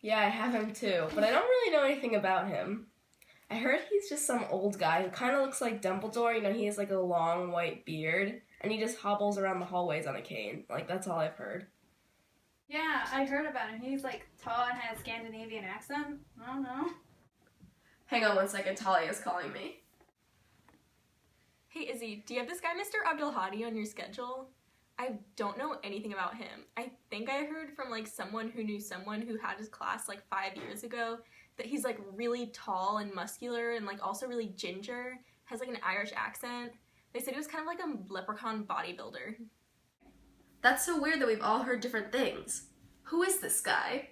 Yeah, I have him too, but I don't really know anything about him. I heard he's just some old guy who kind of looks like Dumbledore. You know, he has like a long white beard, and he just hobbles around the hallways on a cane. Like, that's all I've heard. Yeah, I heard about him. He's like tall and has a Scandinavian accent. I don't know. Hang on one second, Talia's calling me. Hey Izzy, do you have this guy Mr. Abdelhadi on your schedule? I don't know anything about him. I think I heard from like someone who knew someone who had his class like 5 years ago that he's like really tall and muscular and like also really ginger, has like an Irish accent. They said he was kind of like a leprechaun bodybuilder. That's so weird that we've all heard different things. Who is this guy?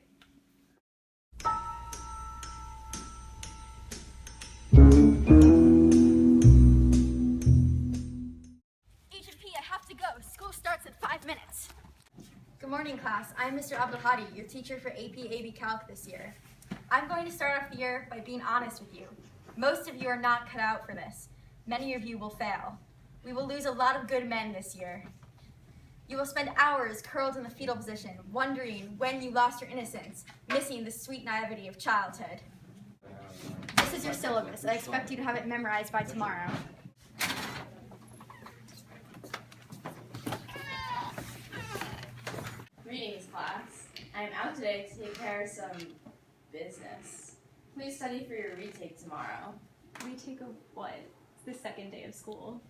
School starts in 5 minutes. Good morning, class. I'm Mr. Abdelhadi, your teacher for AP Calc this year. I'm going to start off the year by being honest with you. Most of you are not cut out for this. Many of you will fail. We will lose a lot of good men this year. You will spend hours curled in the fetal position, wondering when you lost your innocence, missing the sweet naivety of childhood. This is your syllabus. I expect you to have it memorized by tomorrow. Greetings, class. I am out today to take care of some business. Please study for your retake tomorrow. Retake of what? It's the second day of school.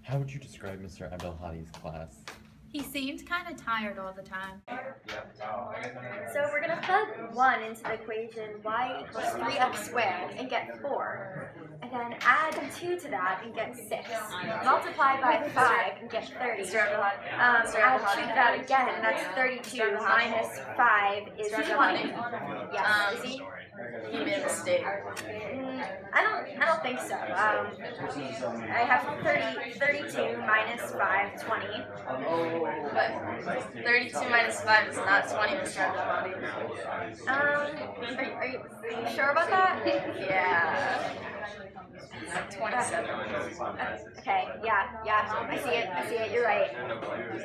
How would you describe Mr. Abdelhadi's class? He seemed kind of tired all the time. So we're going to plug 1 into the equation y equals 3x squared and get 4. And then add 2 to that and get 6. Multiply by 5 and get 30. Add 2 to that again, and that's 32 minus 5 is 20. Yes, is he? He made a mistake. I don't think so. I have 32 minus 5, 20. But 32 minus 5 is not 20, Mr. Abdelhadi. Are you sure about that? Yeah. 27. Okay, yeah, I see it, you're right.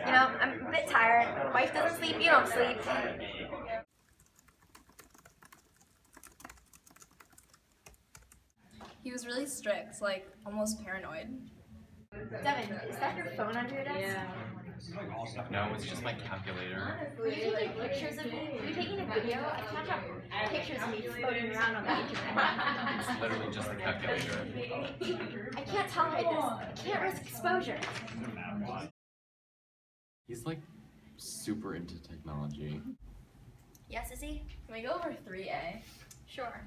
You know, I'm a bit tired. Wife doesn't sleep, you don't sleep. He was really strict, like almost paranoid. Devin, is that your phone under your desk? Yeah. No, it's just my calculator. Are you taking pictures of me? Are you taking a video? I can't have pictures of me floating around on the internet. It's literally just the calculator. I can't tolerate this. I can't risk exposure. He's like super into technology. Yes, is he? Can we go over 3A? Sure.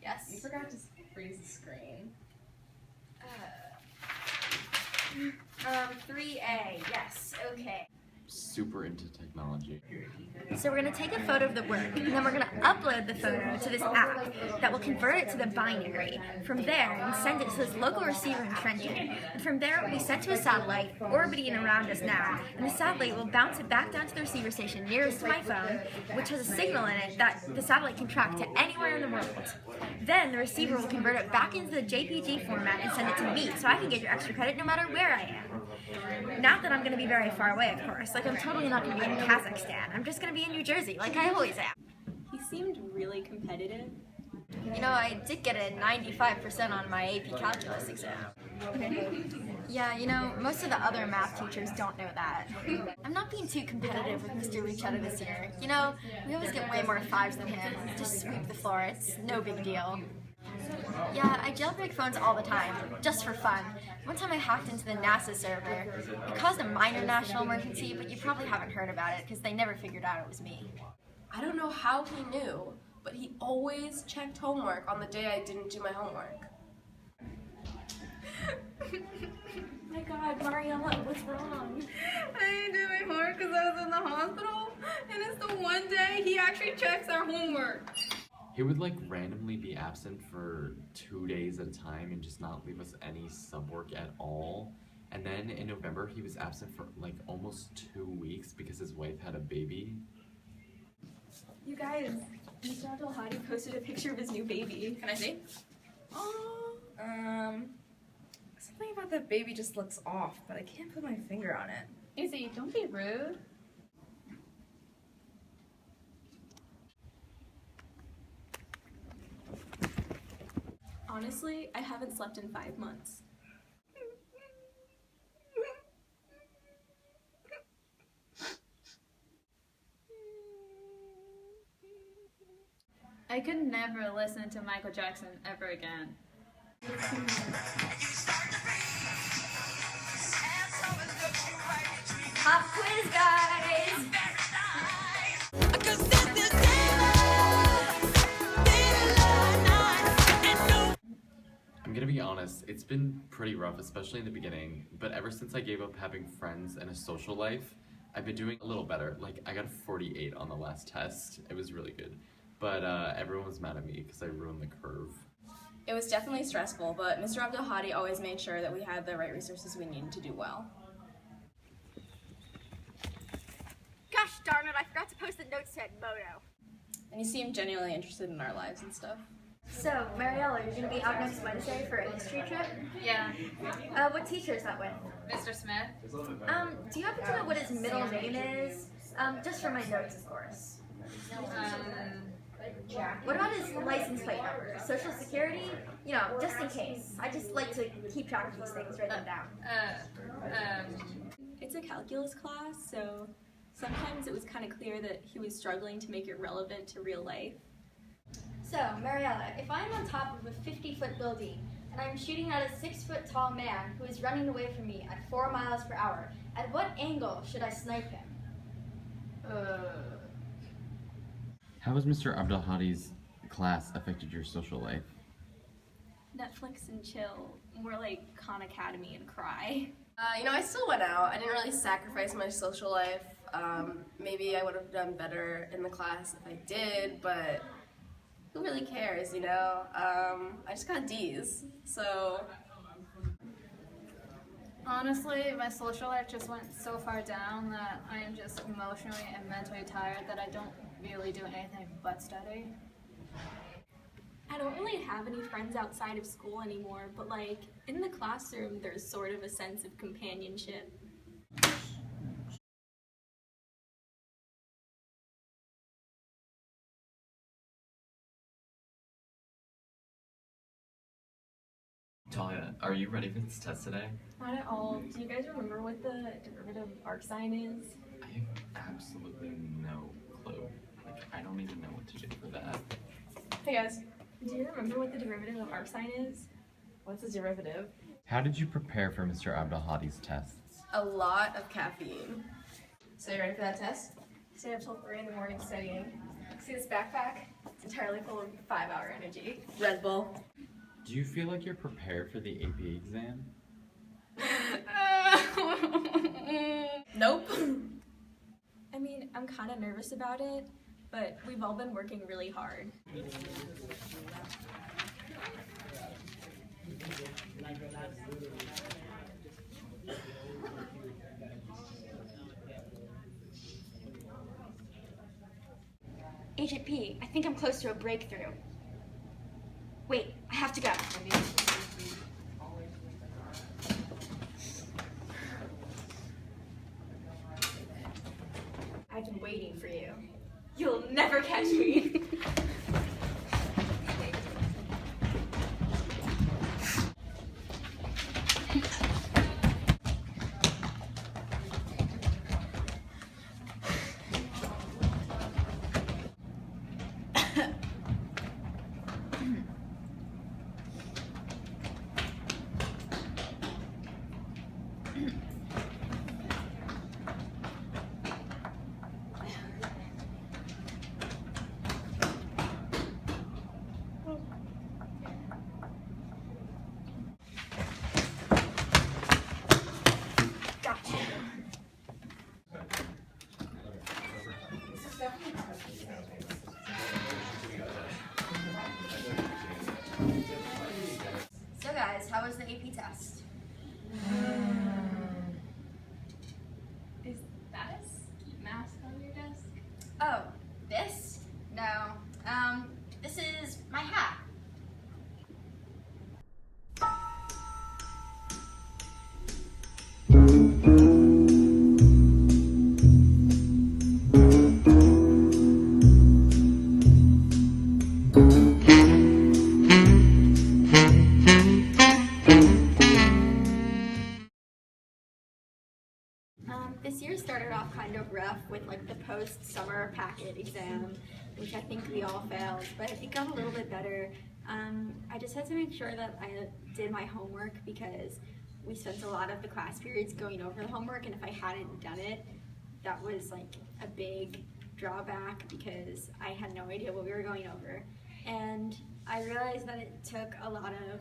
Yes. You forgot to freeze the screen. 3A, yes, okay. Super into technology. So we're going to take a photo of the work, and then we're going to upload the photo to this app that will convert it to the binary from there and send it to this local receiver in Trenton. And from there it will be sent to a satellite orbiting around us now, and the satellite will bounce it back down to the receiver station nearest to my phone, which has a signal in it that the satellite can track to anywhere in the world. Then the receiver will convert it back into the JPG format and send it to me, so I can get your extra credit no matter where I am. Not that I'm going to be very far away, of course. Like, I'm totally not going to be in Kazakhstan. I'm just going to be in New Jersey, like I always am. He seemed really competitive. You know, I did get a 95% on my AP Calculus exam. Yeah, you know, most of the other math teachers don't know that. I'm not being too competitive with Mr. Luchetta this year. You know, we always get way more 5s than him. Just sweep the floor, it's no big deal. Yeah, I jailbreak phones all the time, just for fun. One time I hacked into the NASA server. It caused a minor national emergency, but you probably haven't heard about it because they never figured out it was me. I don't know how he knew, but he always checked homework on the day I didn't do my homework. My God, Mariella, what's wrong? I didn't do my homework because I was in the hospital, and it's the one day he actually checks our homework. He would like randomly be absent for 2 days at a time and just not leave us any sub work at all. And then in November he was absent for like almost 2 weeks because his wife had a baby. You guys, Mr. Abdelhadi posted a picture of his new baby. Can I see? Oh. Something about that baby just looks off, but I can't put my finger on it. Izzy, don't be rude. Honestly, I haven't slept in 5 months. I could never listen to Michael Jackson ever again. Pop quiz, guys! I'm gonna be honest, it's been pretty rough, especially in the beginning, but ever since I gave up having friends and a social life, I've been doing a little better. Like, I got a 48 on the last test. It was really good. But everyone was mad at me because I ruined the curve. It was definitely stressful, but Mr. Abdelhadi always made sure that we had the right resources we needed to do well. Gosh darn it, I forgot to post the notes to Edmodo. And he seemed genuinely interested in our lives and stuff. So, Mariella, you're gonna be out next Wednesday for a history trip? Yeah. What teacher is that with? Mr. Smith? Do you happen to know what his middle name is? Just for my notes, of course. What about his license plate number? Social security? You know, just in case. I just like to keep track of these things, write them down. It's a calculus class, so sometimes it was kind of clear that he was struggling to make it relevant to real life. So, Mariella, if I'm on top of a 50-foot building and I'm shooting at a 6-foot-tall man who is running away from me at 4 miles per hour, at what angle should I snipe him? How has Mr. Abdelhadi's class affected your social life? Netflix and chill, more like Khan Academy and cry. You know, I still went out. I didn't really sacrifice my social life. Maybe I would have done better in the class if I did, but who really cares, you know? I just got D's, so... Honestly, my social life just went so far down that I am just emotionally and mentally tired that I don't really do anything but study. I don't really have any friends outside of school anymore, but like, in the classroom, there's sort of a sense of companionship. Talia, are you ready for this test today? Not at all. Do you guys remember what the derivative of arcsine is? I have absolutely no clue. Like, I don't even know what to do for that. Hey guys, Do you remember what the derivative of arcsine is? what's the derivative? How did you prepare for Mr. Abdelhadi's tests? A lot of caffeine. So you ready for that test? Stay up till 3 in the morning studying. See this backpack? It's entirely full of 5-hour energy. Red Bull. Do you feel like you're prepared for the AP exam? Nope. I mean, I'm kind of nervous about it, but we've all been working really hard. Agent P, I think I'm close to a breakthrough. Wait, I have to go. I've been waiting for you. You'll never catch me. kind of rough with like the post-summer packet exam, which I think we all failed, but it got a little bit better. I just had to make sure that I did my homework because we spent a lot of the class periods going over the homework, and if I hadn't done it, that was like a big drawback because I had no idea what we were going over. And I realized that it took a lot of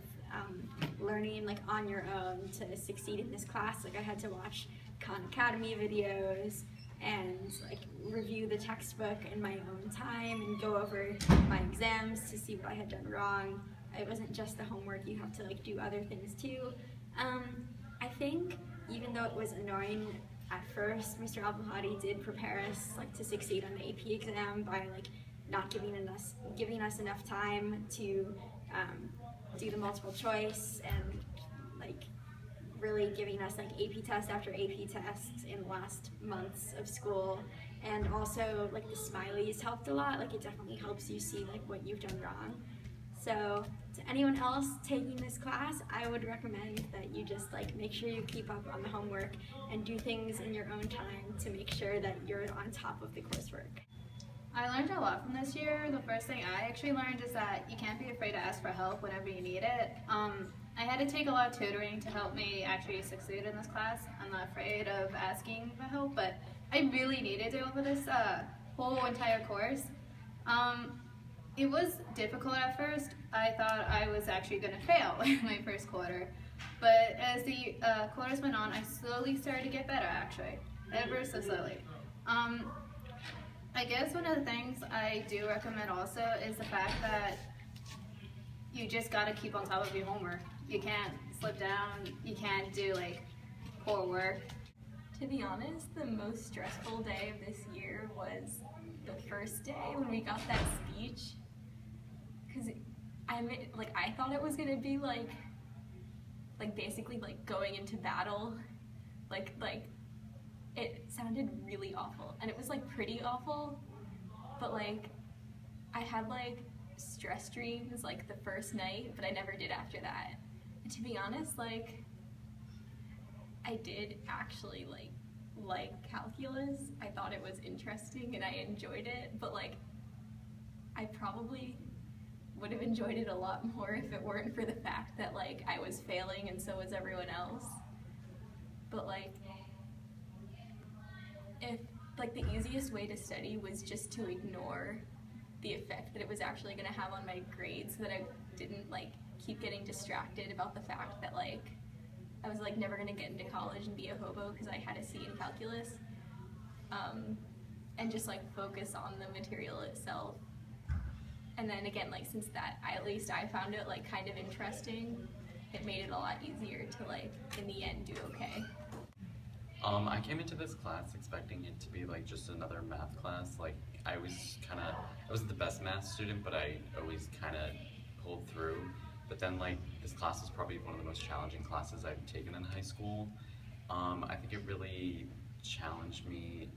learning like on your own to succeed in this class. Like I had to watch Khan Academy videos and like review the textbook in my own time and go over my exams to see what I had done wrong. It wasn't just the homework, you have to like do other things too. I think even though it was annoying at first, Mr. Abdelhadi did prepare us like to succeed on the AP exam by like not giving us enough time to do the multiple choice and like really giving us like AP test after AP tests in the last months of school. And also like the smileys helped a lot. Like it definitely helps you see like what you've done wrong. So to anyone else taking this class, I would recommend that you just like make sure you keep up on the homework and do things in your own time to make sure that you're on top of the coursework. I learned a lot from this year. The first thing I actually learned is that you can't be afraid to ask for help whenever you need it. I had to take a lot of tutoring to help me actually succeed in this class. I'm not afraid of asking for help, but I really needed it over this whole entire course. It was difficult at first. I thought I was actually going to fail in my first quarter, but as the quarters went on, I slowly started to get better actually, ever so slowly. I guess one of the things I do recommend also is the fact that you just gotta keep on top of your homework. You can't slip down, you can't do like poor work. To be honest, the most stressful day of this year was the first day when we got that speech. Cause I thought it was gonna be like basically like going into battle, like it sounded really awful, and it was like pretty awful, but like I had like stress dreams like the first night, but I never did after that. And to be honest, like I did actually like calculus. I thought it was interesting and I enjoyed it, but like I probably would have enjoyed it a lot more if it weren't for the fact that like I was failing and so was everyone else. But like if like the easiest way to study was just to ignore the effect that it was actually going to have on my grades, so that I didn't like keep getting distracted about the fact that like I was like never going to get into college and be a hobo because I had a C in calculus, and just like focus on the material itself. And then again, like since that at least I found it like kind of interesting, it made it a lot easier to like in the end do okay. I came into this class expecting it to be like just another math class. Like I wasn't the best math student, but I always kind of pulled through. But then like this class is probably one of the most challenging classes I've taken in high school. I think it really challenged me,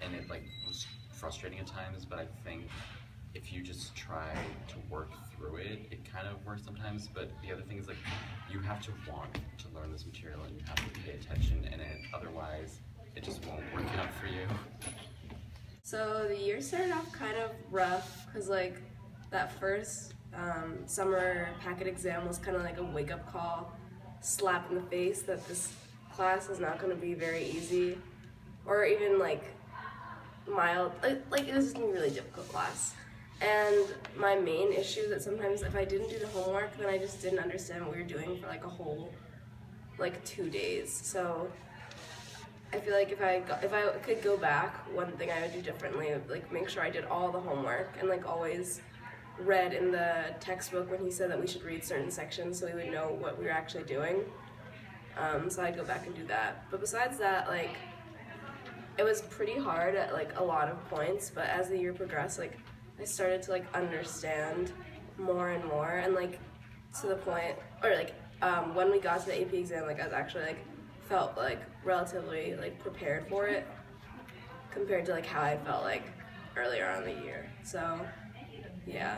and it like was frustrating at times, but I think if you just try to work through it, it kind of works sometimes. But the other thing is like you have to want to learn this material and you have to pay attention in it, otherwise it just won't work out for you. So the year started off kind of rough because like that first summer packet exam was kind of like a wake-up call, slap in the face that this class is not going to be very easy or even like mild, like it was just going to be a really difficult class. And my main issue is that sometimes if I didn't do the homework, then I just didn't understand what we were doing for like a whole, like 2 days. So I feel like if I could go back, one thing I would do differently would like make sure I did all the homework and like always read in the textbook when he said that we should read certain sections so we would know what we were actually doing. So I'd go back and do that. But besides that, like it was pretty hard at like a lot of points, but as the year progressed, like I started to like understand more and more, and like to the point, or like when we got to the AP exam, like I was actually like felt like relatively like prepared for it compared to like how I felt like earlier on in the year. So yeah.